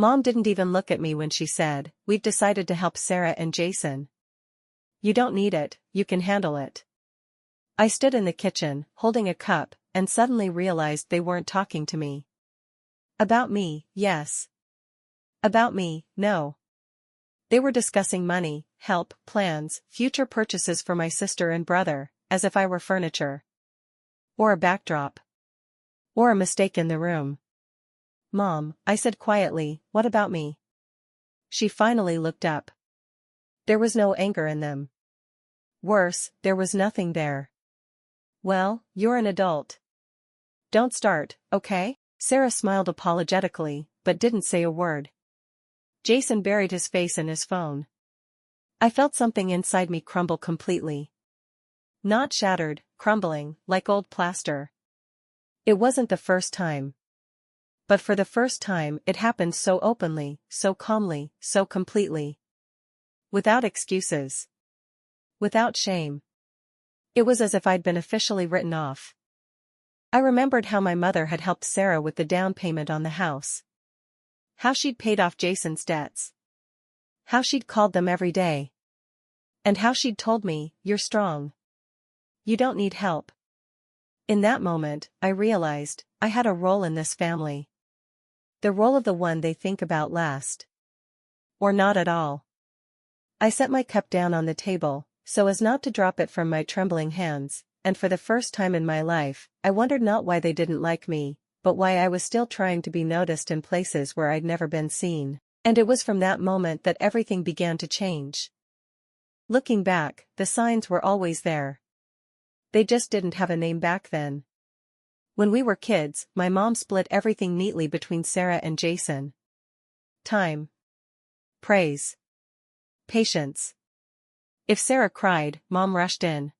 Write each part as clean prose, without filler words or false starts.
Mom didn't even look at me when she said, "We've decided to help Sarah and Jason. You don't need it, you can handle it." I stood in the kitchen, holding a cup, and suddenly realized they weren't talking to me. About me, yes. About me, no. They were discussing money, help, plans, future purchases for my sister and brother, as if I were furniture. Or a backdrop. Or a mistake in the room. "Mom," I said quietly, "what about me?" She finally looked up. There was no anger in them. Worse, there was nothing there. "Well, you're an adult. Don't start, okay?" Sarah smiled apologetically, but didn't say a word. Jason buried his face in his phone. I felt something inside me crumble completely. Not shattered, crumbling, like old plaster. It wasn't the first time. But for the first time it happened so openly, so calmly, so completely. Without excuses. Without shame. It was as if I'd been officially written off. I remembered how my mother had helped Sarah with the down payment on the house. How she'd paid off Jason's debts. How she'd called them every day. And how she'd told me, "You're strong. You don't need help." In that moment, I realized, I had a role in this family. The role of the one they think about last. Or not at all. I set my cup down on the table, so as not to drop it from my trembling hands, and for the first time in my life, I wondered not why they didn't like me, but why I was still trying to be noticed in places where I'd never been seen. And it was from that moment that everything began to change. Looking back, the signs were always there. They just didn't have a name back then. When we were kids, my mom split everything neatly between Sarah and Jason. Time. Praise. Patience. If Sarah cried, Mom rushed in.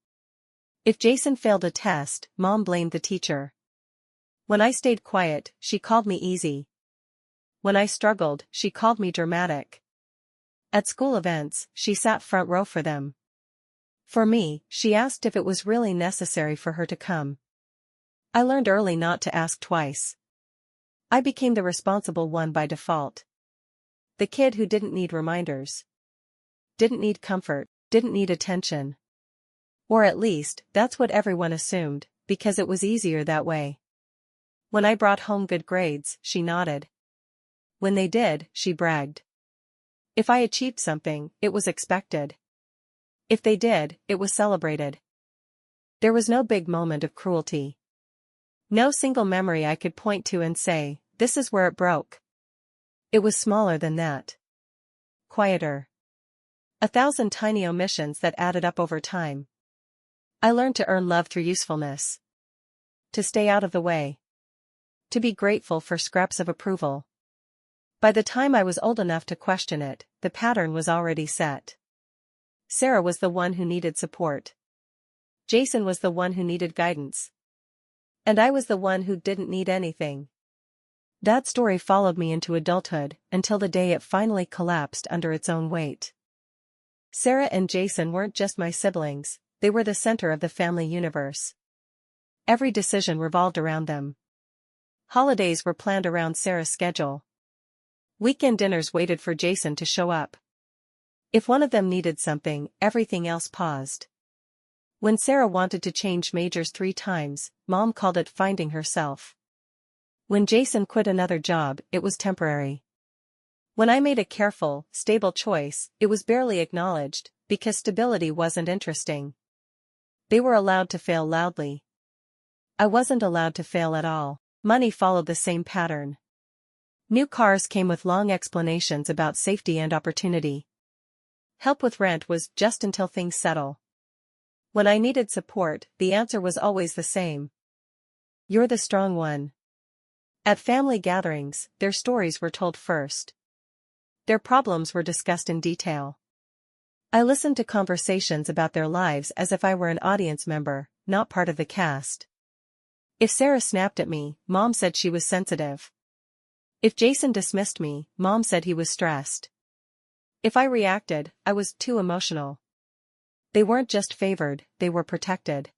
If Jason failed a test, Mom blamed the teacher. When I stayed quiet, she called me easy. When I struggled, she called me dramatic. At school events, she sat front row for them. For me, she asked if it was really necessary for her to come. I learned early not to ask twice. I became the responsible one by default. The kid who didn't need reminders. Didn't need comfort, didn't need attention. Or at least, that's what everyone assumed, because it was easier that way. When I brought home good grades, she nodded. When they did, she bragged. If I achieved something, it was expected. If they did, it was celebrated. There was no big moment of cruelty. No single memory I could point to and say, "This is where it broke." It was smaller than that. Quieter. 1,000 tiny omissions that added up over time. I learned to earn love through usefulness. To stay out of the way. To be grateful for scraps of approval. By the time I was old enough to question it, the pattern was already set. Sarah was the one who needed support. Jason was the one who needed guidance. And I was the one who didn't need anything. That story followed me into adulthood, until the day it finally collapsed under its own weight. Sarah and Jason weren't just my siblings, they were the center of the family universe. Every decision revolved around them. Holidays were planned around Sarah's schedule. Weekend dinners waited for Jason to show up. If one of them needed something, everything else paused. When Sarah wanted to change majors 3 times, Mom called it finding herself. When Jason quit another job, it was temporary. When I made a careful, stable choice, it was barely acknowledged, because stability wasn't interesting. They were allowed to fail loudly. I wasn't allowed to fail at all. Money followed the same pattern. New cars came with long explanations about safety and opportunity. Help with rent was just until things settle. When I needed support, the answer was always the same. You're the strong one. At family gatherings, their stories were told first. Their problems were discussed in detail. I listened to conversations about their lives as if I were an audience member, not part of the cast. If Sarah snapped at me, Mom said she was sensitive. If Jason dismissed me, Mom said he was stressed. If I reacted, I was too emotional. They weren't just favored, they were protected.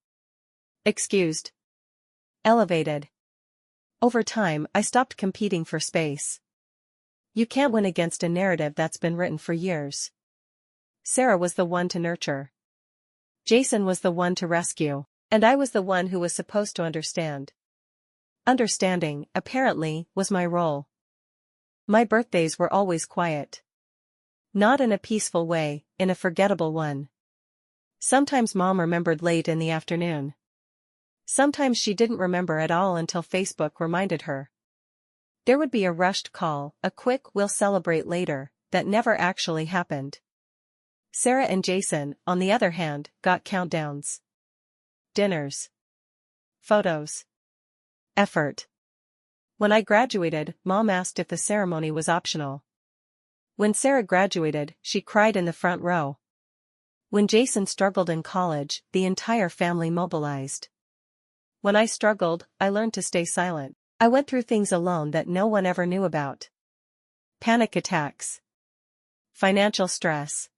Excused. Elevated. Over time, I stopped competing for space. You can't win against a narrative that's been written for years. Sarah was the one to nurture. Jason was the one to rescue. And I was the one who was supposed to understand. Understanding, apparently, was my role. My birthdays were always quiet. Not in a peaceful way, in a forgettable one. Sometimes Mom remembered late in the afternoon. Sometimes she didn't remember at all until Facebook reminded her. There would be a rushed call, a quick "we'll celebrate later," that never actually happened. Sarah and Jason, on the other hand, got countdowns. Dinners. Photos. Effort. When I graduated, Mom asked if the ceremony was optional. When Sarah graduated, she cried in the front row. When Jason struggled in college, the entire family mobilized. When I struggled, I learned to stay silent. I went through things alone that no one ever knew about. Panic attacks. Financial stress.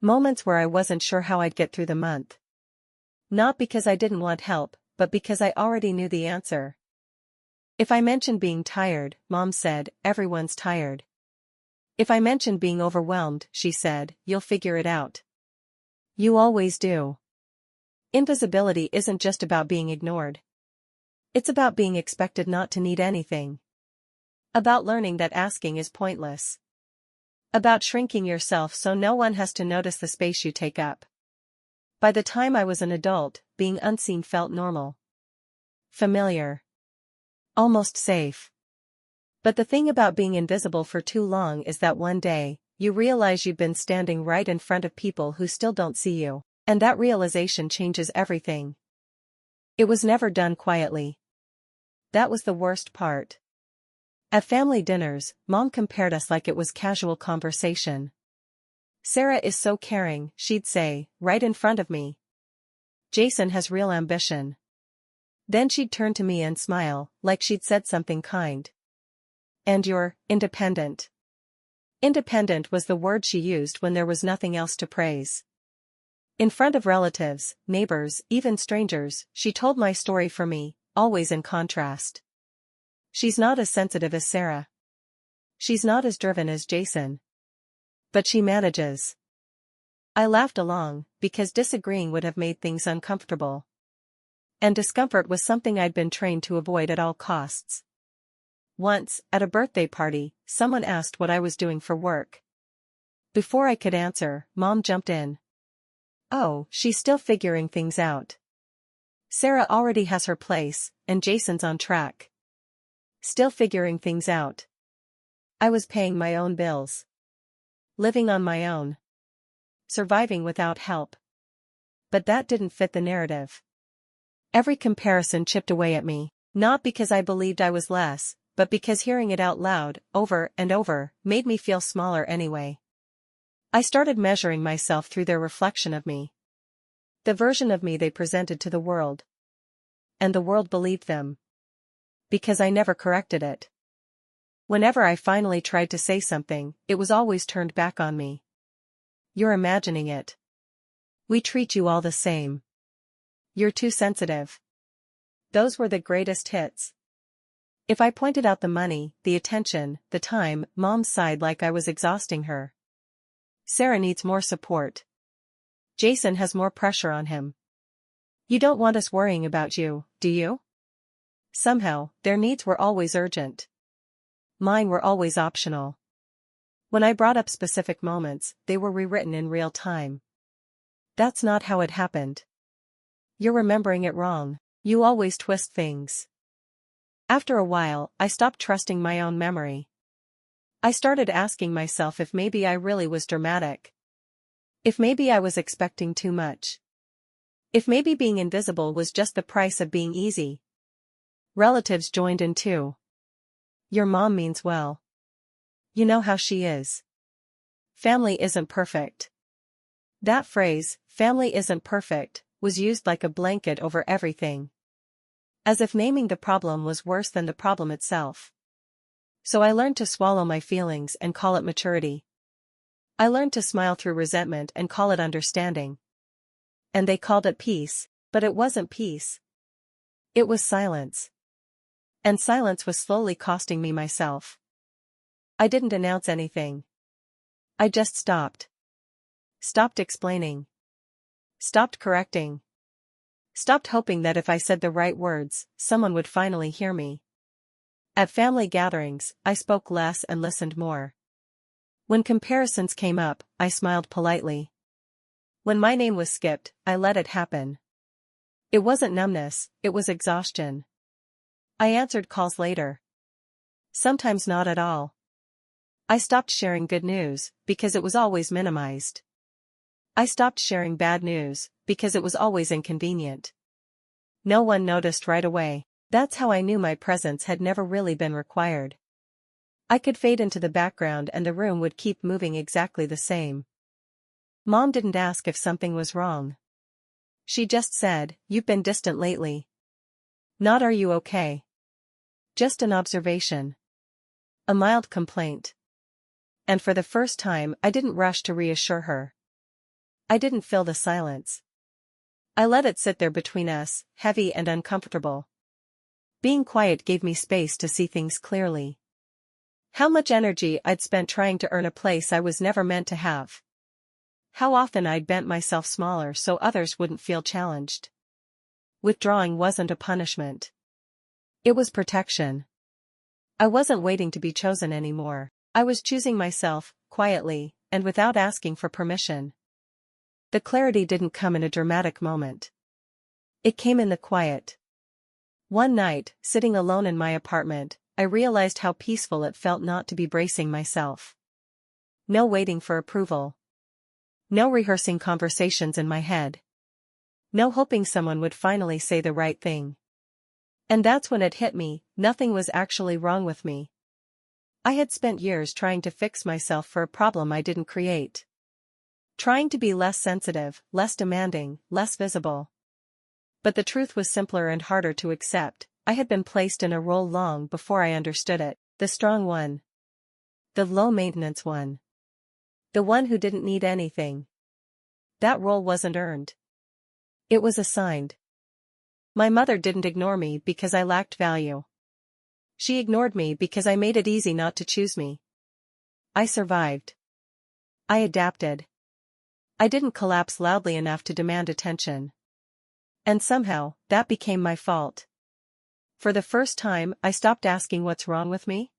Moments where I wasn't sure how I'd get through the month. Not because I didn't want help, but because I already knew the answer. If I mentioned being tired, Mom said, "Everyone's tired." If I mentioned being overwhelmed, she said, "You'll figure it out. You always do." Invisibility isn't just about being ignored. It's about being expected not to need anything. About learning that asking is pointless. About shrinking yourself so no one has to notice the space you take up. By the time I was an adult, being unseen felt normal. Familiar. Almost safe. But the thing about being invisible for too long is that one day, you realize you've been standing right in front of people who still don't see you, and that realization changes everything. It was never done quietly. That was the worst part. At family dinners, Mom compared us like it was casual conversation. "Sarah is so caring," she'd say, right in front of me. "Jason has real ambition." Then she'd turn to me and smile, like she'd said something kind. "And you're independent." Independent was the word she used when there was nothing else to praise. In front of relatives, neighbors, even strangers, she told my story for me, always in contrast. She's not as sensitive as Sarah. She's not as driven as Jason. But she manages. I laughed along, because disagreeing would have made things uncomfortable. And discomfort was something I'd been trained to avoid at all costs. Once, at a birthday party, someone asked what I was doing for work. Before I could answer, Mom jumped in. "Oh, she's still figuring things out. Sarah already has her place, and Jason's on track." Still figuring things out. I was paying my own bills. Living on my own. Surviving without help. But that didn't fit the narrative. Every comparison chipped away at me, not because I believed I was less, but because hearing it out loud, over and over, made me feel smaller anyway. I started measuring myself through their reflection of me. The version of me they presented to the world. And the world believed them. Because I never corrected it. Whenever I finally tried to say something, it was always turned back on me. "You're imagining it. We treat you all the same. You're too sensitive." Those were the greatest hits. If I pointed out the money, the attention, the time, Mom sighed like I was exhausting her. "Sarah needs more support. Jason has more pressure on him. You don't want us worrying about you, do you?" Somehow, their needs were always urgent. Mine were always optional. When I brought up specific moments, they were rewritten in real time. "That's not how it happened. You're remembering it wrong. You always twist things." After a while, I stopped trusting my own memory. I started asking myself if maybe I really was dramatic. If maybe I was expecting too much. If maybe being invisible was just the price of being easy. Relatives joined in too. "Your mom means well. You know how she is. Family isn't perfect." That phrase, "family isn't perfect," was used like a blanket over everything. As if naming the problem was worse than the problem itself. So I learned to swallow my feelings and call it maturity. I learned to smile through resentment and call it understanding. And they called it peace, but it wasn't peace. It was silence. And silence was slowly costing me myself. I didn't announce anything. I just stopped. Stopped explaining. Stopped correcting. Stopped hoping that if I said the right words, someone would finally hear me. At family gatherings, I spoke less and listened more. When comparisons came up, I smiled politely. When my name was skipped, I let it happen. It wasn't numbness, it was exhaustion. I answered calls later. Sometimes not at all. I stopped sharing good news, because it was always minimized. I stopped sharing bad news, because it was always inconvenient. No one noticed right away. That's how I knew my presence had never really been required. I could fade into the background and the room would keep moving exactly the same. Mom didn't ask if something was wrong. She just said, "You've been distant lately." Not "Are you okay?" Just an observation. A mild complaint. And for the first time, I didn't rush to reassure her. I didn't fill the silence. I let it sit there between us, heavy and uncomfortable. Being quiet gave me space to see things clearly. How much energy I'd spent trying to earn a place I was never meant to have. How often I'd bent myself smaller so others wouldn't feel challenged. Withdrawing wasn't a punishment. It was protection. I wasn't waiting to be chosen anymore. I was choosing myself, quietly, and without asking for permission. The clarity didn't come in a dramatic moment. It came in the quiet. One night, sitting alone in my apartment, I realized how peaceful it felt not to be bracing myself. No waiting for approval. No rehearsing conversations in my head. No hoping someone would finally say the right thing. And that's when it hit me, nothing was actually wrong with me. I had spent years trying to fix myself for a problem I didn't create. Trying to be less sensitive, less demanding, less visible. But the truth was simpler and harder to accept. I had been placed in a role long before I understood it, the strong one. The low-maintenance one. The one who didn't need anything. That role wasn't earned. It was assigned. My mother didn't ignore me because I lacked value. She ignored me because I made it easy not to choose me. I survived. I adapted. I didn't collapse loudly enough to demand attention. And somehow, that became my fault. For the first time, I stopped asking what's wrong with me.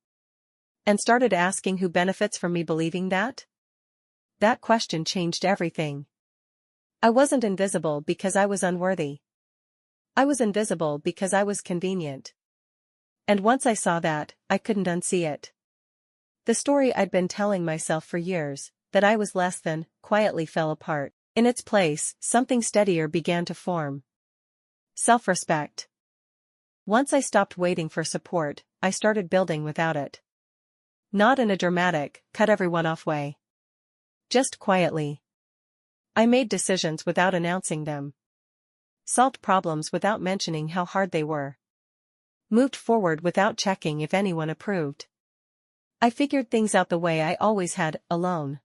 And started asking who benefits from me believing that? That question changed everything. I wasn't invisible because I was unworthy. I was invisible because I was convenient. And once I saw that, I couldn't unsee it. The story I'd been telling myself for years, that I was less than, quietly fell apart. In its place, something steadier began to form. Self-respect. Once I stopped waiting for support, I started building without it. Not in a dramatic, cut everyone off way. Just quietly. I made decisions without announcing them. Solved problems without mentioning how hard they were. Moved forward without checking if anyone approved. I figured things out the way I always had, alone.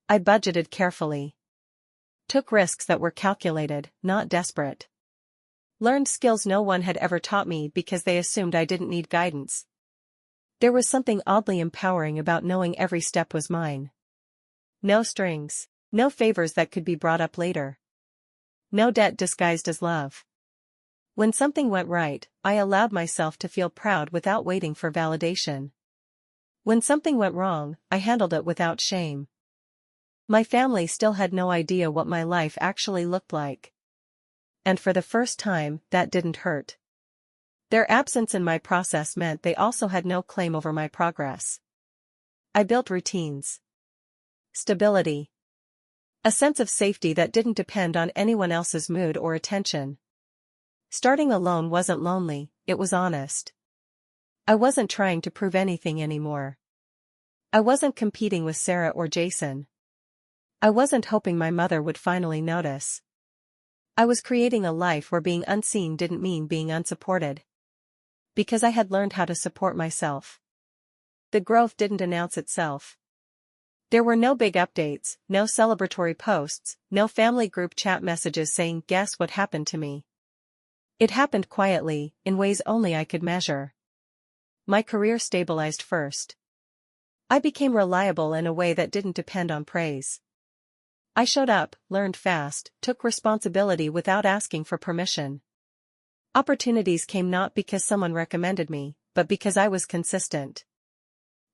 I budgeted carefully. Took risks that were calculated, not desperate. Learned skills no one had ever taught me because they assumed I didn't need guidance. There was something oddly empowering about knowing every step was mine. No strings, no favors that could be brought up later. No debt disguised as love. When something went right, I allowed myself to feel proud without waiting for validation. When something went wrong, I handled it without shame. My family still had no idea what my life actually looked like. And for the first time, that didn't hurt. Their absence in my process meant they also had no claim over my progress. I built routines. Stability. A sense of safety that didn't depend on anyone else's mood or attention. Starting alone wasn't lonely, it was honest. I wasn't trying to prove anything anymore. I wasn't competing with Sarah or Jason. I wasn't hoping my mother would finally notice. I was creating a life where being unseen didn't mean being unsupported. Because I had learned how to support myself. The growth didn't announce itself. There were no big updates, no celebratory posts, no family group chat messages saying, "Guess what happened to me?" It happened quietly, in ways only I could measure. My career stabilized first. I became reliable in a way that didn't depend on praise. I showed up, learned fast, took responsibility without asking for permission. Opportunities came not because someone recommended me, but because I was consistent.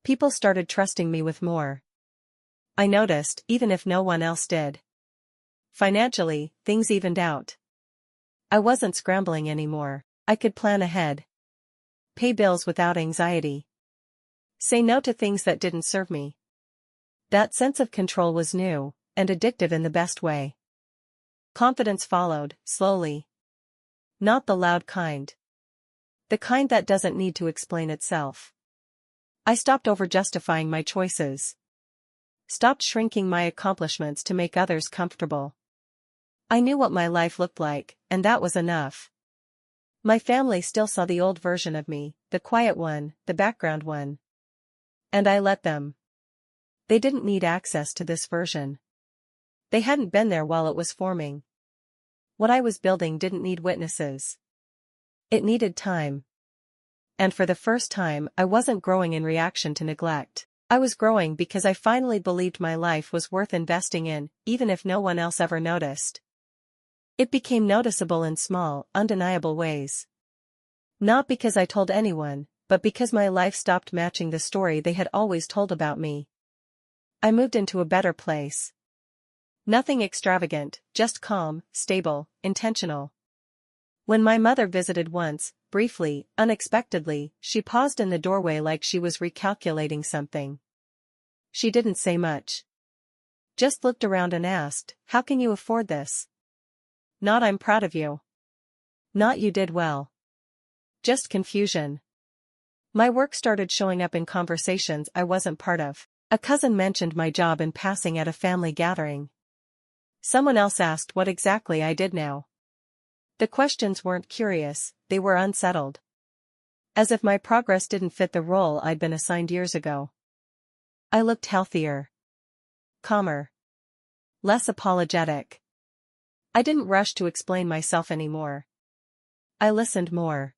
People started trusting me with more. I noticed, even if no one else did. Financially, things evened out. I wasn't scrambling anymore. I could plan ahead. Pay bills without anxiety. Say no to things that didn't serve me. That sense of control was new, and addictive in the best way. Confidence followed, slowly. Not the loud kind. The kind that doesn't need to explain itself. I stopped over-justifying my choices. Stopped shrinking my accomplishments to make others comfortable. I knew what my life looked like, and that was enough. My family still saw the old version of me, the quiet one, the background one. And I let them. They didn't need access to this version. They hadn't been there while it was forming. What I was building didn't need witnesses. It needed time. And for the first time, I wasn't growing in reaction to neglect. I was growing because I finally believed my life was worth investing in, even if no one else ever noticed. It became noticeable in small, undeniable ways. Not because I told anyone, but because my life stopped matching the story they had always told about me. I moved into a better place. Nothing extravagant, just calm, stable, intentional. When my mother visited once, briefly, unexpectedly, she paused in the doorway like she was recalculating something. She didn't say much. Just looked around and asked, "How can you afford this?" Not "I'm proud of you." Not "you did well." Just confusion. My work started showing up in conversations I wasn't part of. A cousin mentioned my job in passing at a family gathering. Someone else asked what exactly I did now. The questions weren't curious, they were unsettled. As if my progress didn't fit the role I'd been assigned years ago. I looked healthier. Calmer. Less apologetic. I didn't rush to explain myself anymore. I listened more.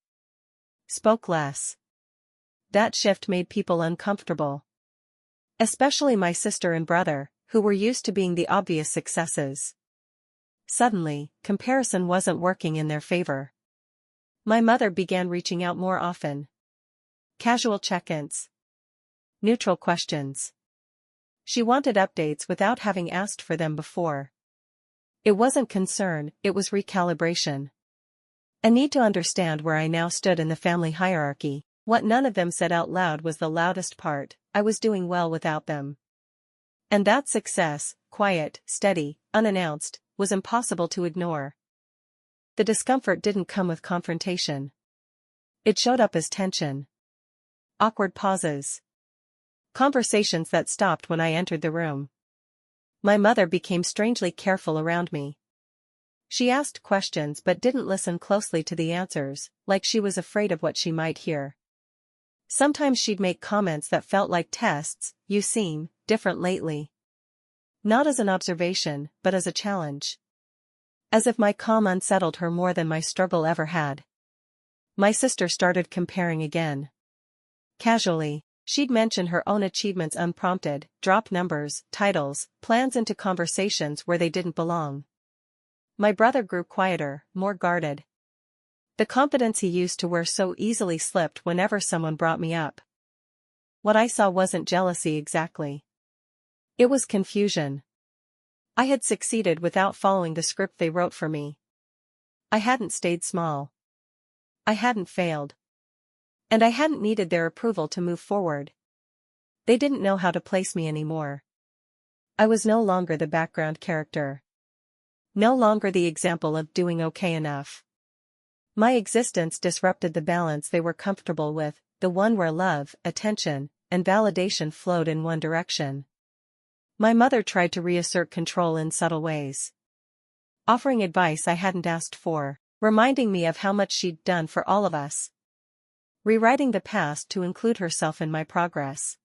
Spoke less. That shift made people uncomfortable. Especially my sister and brother, who were used to being the obvious successes. Suddenly, comparison wasn't working in their favor. My mother began reaching out more often. Casual check-ins. Neutral questions. She wanted updates without having asked for them before. It wasn't concern, it was recalibration. A need to understand where I now stood in the family hierarchy. What none of them said out loud was the loudest part: I was doing well without them. And that success, quiet, steady, unannounced, was impossible to ignore. The discomfort didn't come with confrontation. It showed up as tension. Awkward pauses. Conversations that stopped when I entered the room. My mother became strangely careful around me. She asked questions but didn't listen closely to the answers, like she was afraid of what she might hear. Sometimes she'd make comments that felt like tests: "You seem different lately." Not as an observation, but as a challenge. As if my calm unsettled her more than my struggle ever had. My sister started comparing again. Casually, she'd mention her own achievements unprompted, drop numbers, titles, plans into conversations where they didn't belong. My brother grew quieter, more guarded. The confidence he used to wear so easily slipped whenever someone brought me up. What I saw wasn't jealousy exactly. It was confusion. I had succeeded without following the script they wrote for me. I hadn't stayed small. I hadn't failed. And I hadn't needed their approval to move forward. They didn't know how to place me anymore. I was no longer the background character. No longer the example of doing okay enough. My existence disrupted the balance they were comfortable with, the one where love, attention, and validation flowed in one direction. My mother tried to reassert control in subtle ways. Offering advice I hadn't asked for, reminding me of how much she'd done for all of us. Rewriting the past to include herself in my progress.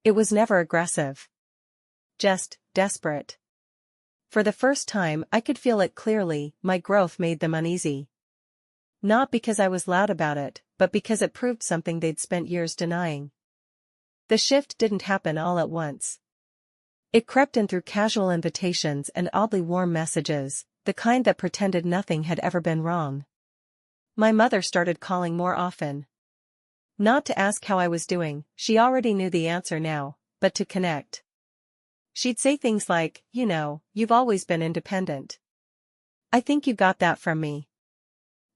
It was never aggressive. Just desperate. For the first time I could feel it clearly: my growth made them uneasy. Not because I was loud about it, but because it proved something they'd spent years denying. The shift didn't happen all at once. It crept in through casual invitations and oddly warm messages, the kind that pretended nothing had ever been wrong. My mother started calling more often. Not to ask how I was doing, she already knew the answer now, but to connect. She'd say things like, you've always been independent. I think you got that from me.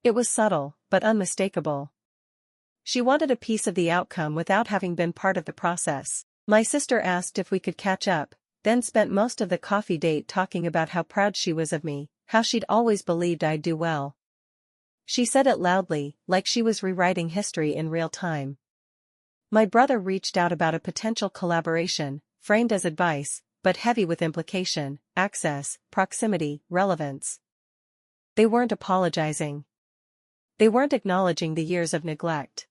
It was subtle, but unmistakable. She wanted a piece of the outcome without having been part of the process. My sister asked if we could catch up, then spent most of the coffee date talking about how proud she was of me, how she'd always believed I'd do well. She said it loudly, like she was rewriting history in real time. My brother reached out about a potential collaboration, framed as advice, but heavy with implication, access, proximity, relevance. They weren't apologizing. They weren't acknowledging the years of neglect.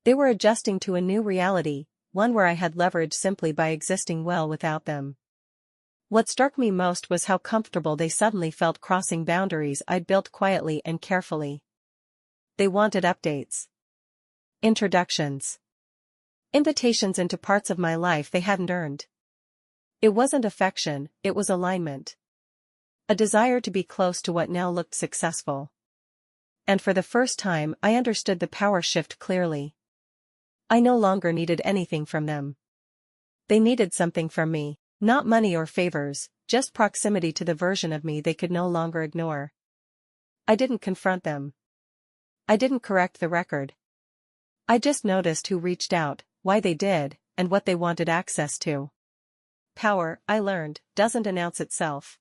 They were adjusting to a new reality, one where I had leverage simply by existing well without them. What struck me most was how comfortable they suddenly felt crossing boundaries I'd built quietly and carefully. They wanted updates. Introductions. Invitations into parts of my life they hadn't earned. It wasn't affection, it was alignment. A desire to be close to what now looked successful. And for the first time I understood the power shift clearly. I no longer needed anything from them. They needed something from me, not money or favors, just proximity to the version of me they could no longer ignore. I didn't confront them. I didn't correct the record. I just noticed who reached out, why they did, and what they wanted access to. Power, I learned, doesn't announce itself.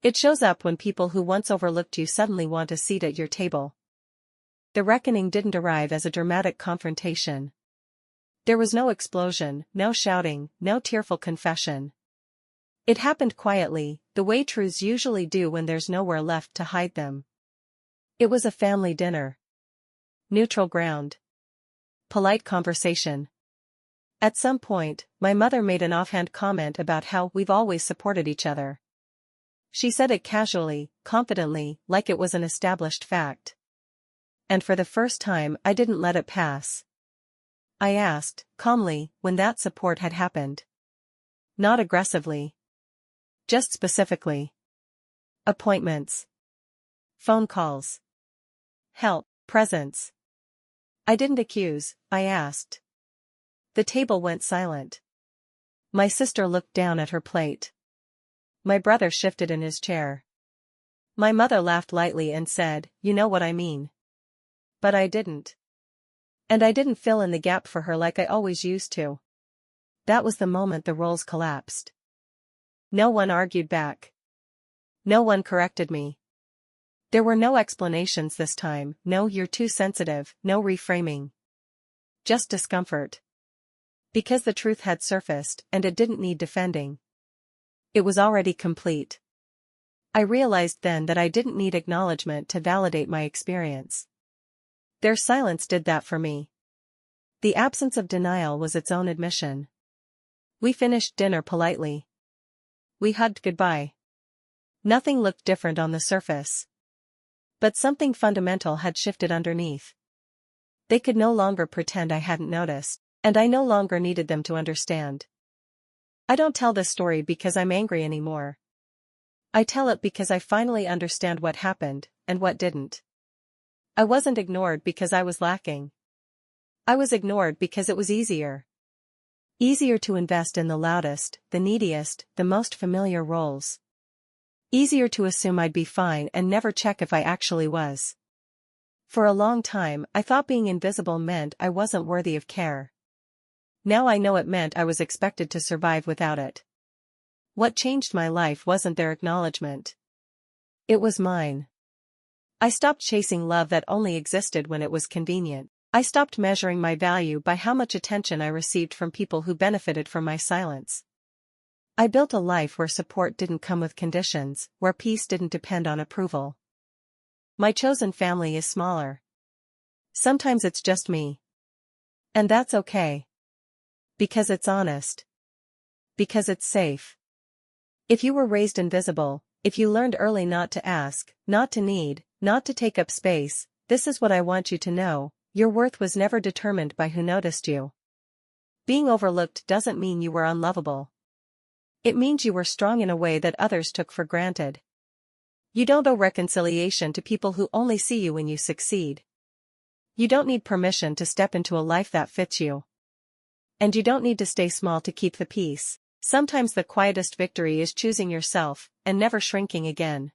It shows up when people who once overlooked you suddenly want a seat at your table. The reckoning didn't arrive as a dramatic confrontation. There was no explosion, no shouting, no tearful confession. It happened quietly, the way truths usually do when there's nowhere left to hide them. It was a family dinner. Neutral ground. Polite conversation. At some point, my mother made an offhand comment about how we've always supported each other. She said it casually, confidently, like it was an established fact. And for the first time I didn't let it pass. I asked, calmly, when that support had happened. Not aggressively. Just specifically. Appointments. Phone calls. Help, presence. I didn't accuse, I asked. The table went silent. My sister looked down at her plate. My brother shifted in his chair. My mother laughed lightly and said, "You know what I mean." But I didn't. And I didn't fill in the gap for her like I always used to. That was the moment the roles collapsed. No one argued back. No one corrected me. There were no explanations this time, no "you're too sensitive," no reframing. Just discomfort. Because the truth had surfaced, and it didn't need defending. It was already complete. I realized then that I didn't need acknowledgement to validate my experience. Their silence did that for me. The absence of denial was its own admission. We finished dinner politely. We hugged goodbye. Nothing looked different on the surface. But something fundamental had shifted underneath. They could no longer pretend I hadn't noticed, and I no longer needed them to understand. I don't tell this story because I'm angry anymore. I tell it because I finally understand what happened, and what didn't. I wasn't ignored because I was lacking. I was ignored because it was easier. Easier to invest in the loudest, the neediest, the most familiar roles. Easier to assume I'd be fine and never check if I actually was. For a long time, I thought being invisible meant I wasn't worthy of care. Now I know it meant I was expected to survive without it. What changed my life wasn't their acknowledgement. It was mine. I stopped chasing love that only existed when it was convenient. I stopped measuring my value by how much attention I received from people who benefited from my silence. I built a life where support didn't come with conditions, where peace didn't depend on approval. My chosen family is smaller. Sometimes it's just me. And that's okay. Because it's honest. Because it's safe. If you were raised invisible, if you learned early not to ask, not to need, not to take up space, this is what I want you to know: your worth was never determined by who noticed you. Being overlooked doesn't mean you were unlovable. It means you were strong in a way that others took for granted. You don't owe reconciliation to people who only see you when you succeed. You don't need permission to step into a life that fits you. And you don't need to stay small to keep the peace. Sometimes the quietest victory is choosing yourself, and never shrinking again.